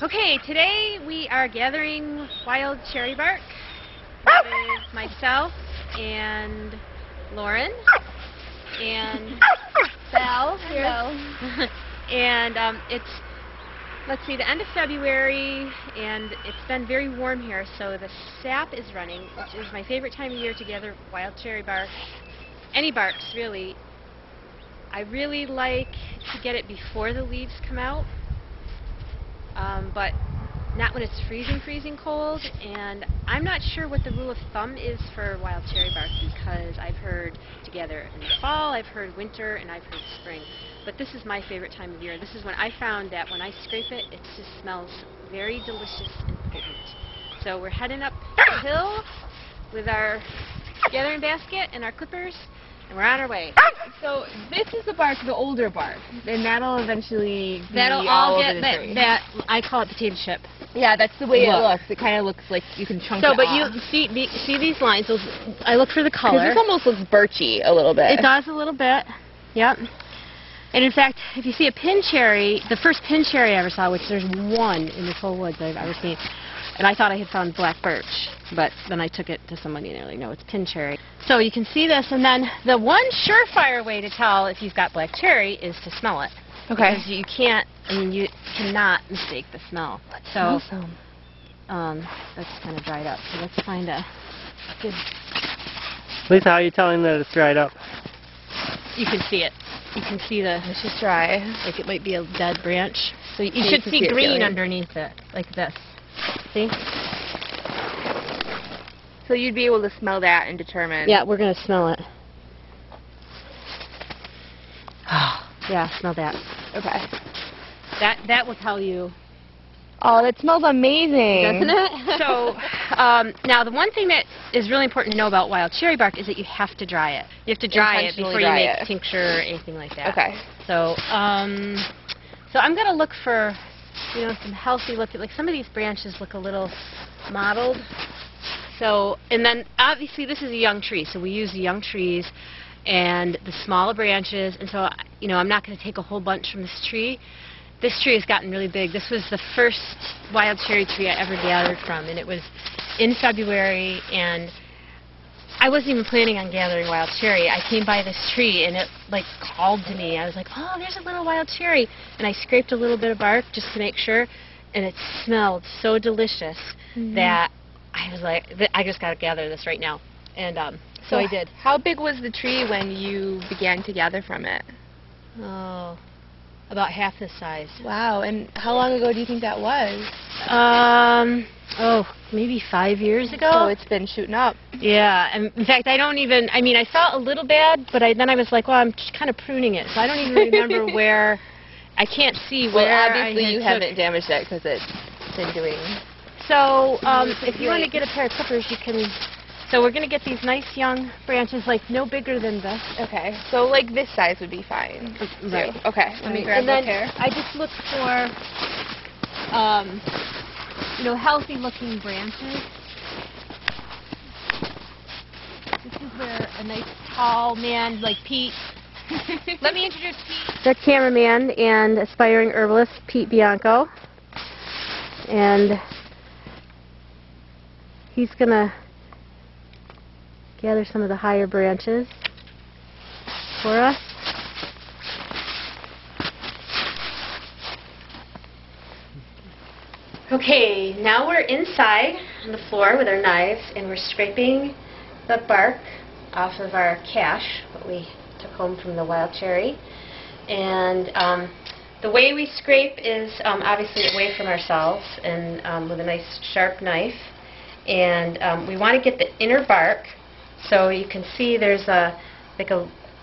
Okay, today we are gathering wild cherry bark with myself and Lauren and Belle. And it's, let's see, the end of February, and it's been very warm here, so the sap is running, which is my favorite time of year to gather wild cherry bark. Any barks, really. I really like to get it before the leaves come out, but not when it's freezing cold. And I'm not sure what the rule of thumb is for wild cherry bark, because I've heard to gather in the fall, I've heard winter, and I've heard spring. But this is my favorite time of year. This is when I found that when I scrape it, it just smells very delicious and potent. So we're heading up the hill with our gathering basket and our clippers, and we're on our way. So this is the bark, the older bark, and that'll eventually be That'll all get that. I call it potato chip. Yeah, that's the way it looks. It kind of looks like you can chunk it off. But you see these lines. Those, I look for the color. Because this almost looks birchy a little bit. It does a little bit. Yep. And in fact, if you see a pin cherry, the first pin cherry I ever saw, which there's one in this whole woods I've ever seen, and I thought I had found black birch, but then I took it to somebody and they're like, no, it's pin cherry. So you can see this, and then the one surefire way to tell if you've got black cherry is to smell it. Okay. Because you can't, I mean, you cannot mistake the smell. So, awesome. that's kind of dried up. So let's find a good... Lisa, how are you telling that it's dried up? You can see it. You can see it's just dry. like it might be a dead branch. So you should see green underneath it, like this. See? So you'd be able to smell that and determine. Yeah, we're going to smell it. Yeah, smell that. Okay. That will tell you. Oh, that smells amazing. Doesn't it? So, now the one thing that is really important to know about wild cherry bark is that you have to dry it. You have to dry it before you make tincture or anything like that. Okay. So, so I'm going to look for, some healthy looking, like some of these branches look a little mottled. So, and then obviously this is a young tree, so we use the young trees and the smaller branches, and so, I'm not going to take a whole bunch from this tree. This tree has gotten really big. This was the first wild cherry tree I ever gathered from, and it was in February, and I wasn't even planning on gathering wild cherry. I came by this tree, and it, called to me. I was like, oh, there's a little wild cherry, and I scraped a little bit of bark just to make sure, and it smelled so delicious that I was like, I just got to gather this right now, and so I did. How big was the tree when you began to gather from it? Oh, about half this size. Wow, and how long ago do you think that was? Maybe 5 years ago. So it's been shooting up. Yeah, and in fact, I felt a little bad, but then I was like, well, I'm just kind of pruning it, so I don't even remember where. I can't see where. Well, obviously you haven't damaged it because it's been doing. So, if you want to get a pair of clippers, you can. So we're going to get these nice young branches, no bigger than this. Okay. So this size would be fine. Right. Okay. Let me grab a pair. I just look for, healthy looking branches. This is where a nice tall man like Pete. Let me introduce Pete. The cameraman and aspiring herbalist, Pete Bianco. And he's going to gather some of the higher branches for us. Okay, now we're inside on the floor with our knives, and we're scraping the bark off of our cache, what we took home from the wild cherry. And the way we scrape is obviously away from ourselves and with a nice sharp knife. And we want to get the inner bark. So you can see there's the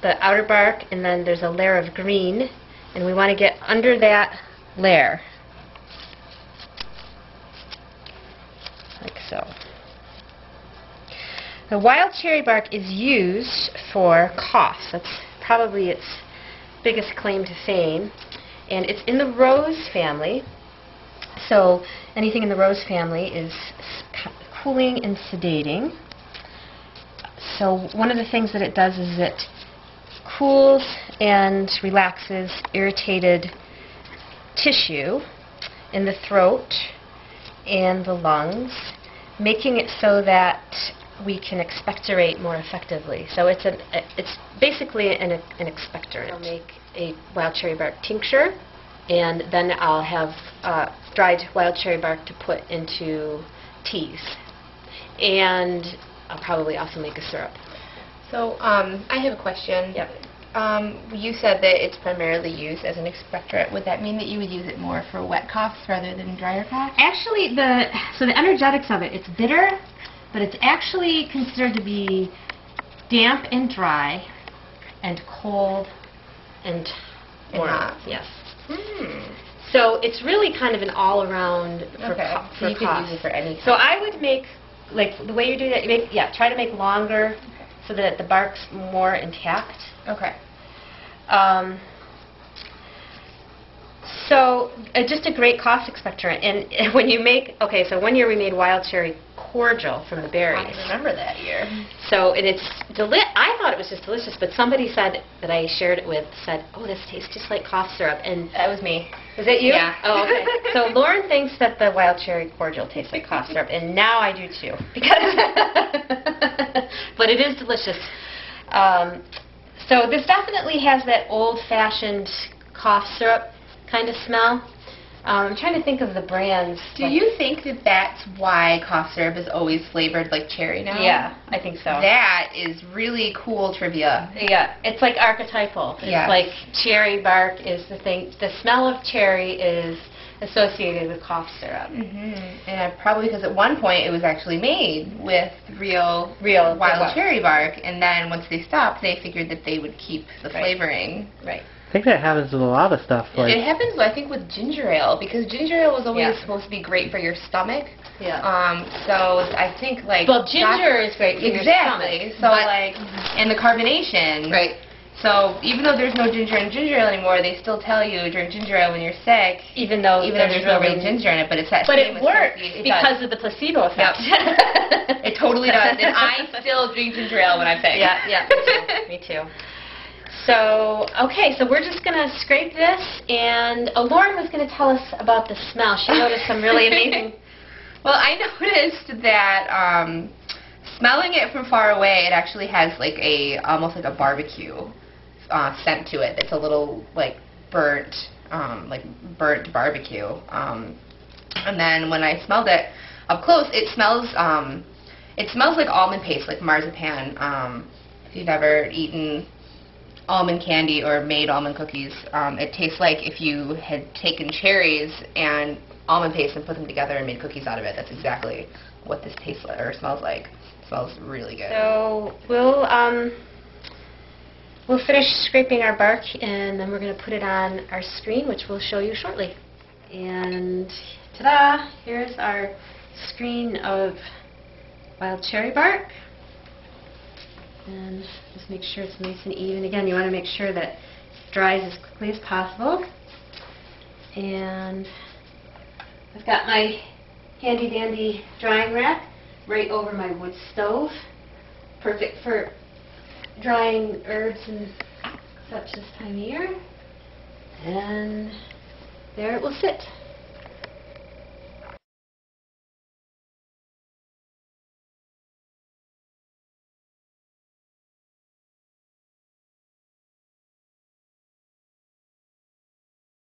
outer bark, and then there's a layer of green, and we want to get under that layer, like so. The wild cherry bark is used for cough. That's probably its biggest claim to fame, and it's in the rose family. So anything in the rose family is cooling and sedating. So one of the things that it does is it cools and relaxes irritated tissue, in the throat and the lungs, making it so that we can expectorate more effectively. So it's basically an expectorant. I'll make a wild cherry bark tincture, and then I'll have dried wild cherry bark to put into teas. And I'll probably also make a syrup. So I have a question. Yep. You said that it's primarily used as an expectorant. Would that mean that you would use it more for wet coughs rather than drier coughs? Actually, the energetics of it, it's bitter, but it's actually considered to be damp and dry and cold and warm. hot. Yes. So it's really kind of an all-around for So you could coughs. use it for any. So I would make, like the way you do that, try to make longer so that the bark's more intact. Okay. So just a great cough expectorant. And when you make, so one year we made wild cherry cordial from the berries. I remember that year. So, and it's I thought it was just delicious, but somebody said that I shared it with said, "Oh, this tastes just like cough syrup." And That was me. was it you? Yeah. Oh, okay. So Lauren thinks that the wild cherry cordial tastes like cough syrup, and now I do too, because but it is delicious. So this definitely has that old-fashioned cough syrup kind of smell. I'm trying to think of the brands. Do you think that that's why cough syrup is always flavored like cherry now? Yeah, I think so. That is really cool trivia. Yeah, it's like archetypal. It's Yes. like cherry bark is the thing. The smell of cherry is associated with cough syrup. And probably because at one point it was actually made with real wild wild. cherry bark, and then once they stopped, they figured that they would keep the flavoring. Right. I think that happens with a lot of stuff. Like, It happens, I think, with ginger ale, because ginger ale was always Yeah. supposed to be great for your stomach. Yeah. So I think like Well, ginger is great for your exactly. stomach. So but- like, and the carbonation. Right. So even though there's no ginger in ginger ale anymore, they still tell you drink ginger ale when you're sick, Even though there's no real ginger in it. But it's that. But same it works associate- it because does. of the placebo effect. It totally does, and I still drink ginger ale when I'm sick. Yeah, me too. So, okay, so we're just going to scrape this, and Lauren was going to tell us about the smell. She noticed some really amazing... Well, I noticed that smelling it from far away, it actually has like almost like a barbecue scent to it. It's a little like burnt barbecue. And then when I smelled it up close, it smells like almond paste, like marzipan. If you've ever eaten almond candy or made almond cookies, it tastes like if you had taken cherries and almond paste and put them together and made cookies out of it. That's exactly what this tastes like or smells like. It smells really good. So we'll finish scraping our bark, and then we're going to put it on our screen, which we'll show you shortly. And ta-da! Here's our screen of wild cherry bark. And just make sure it's nice and even. Again, you want to make sure that it dries as quickly as possible. And I've got my handy-dandy drying rack right over my wood stove. Perfect for drying herbs and such this time of year. And there it will sit.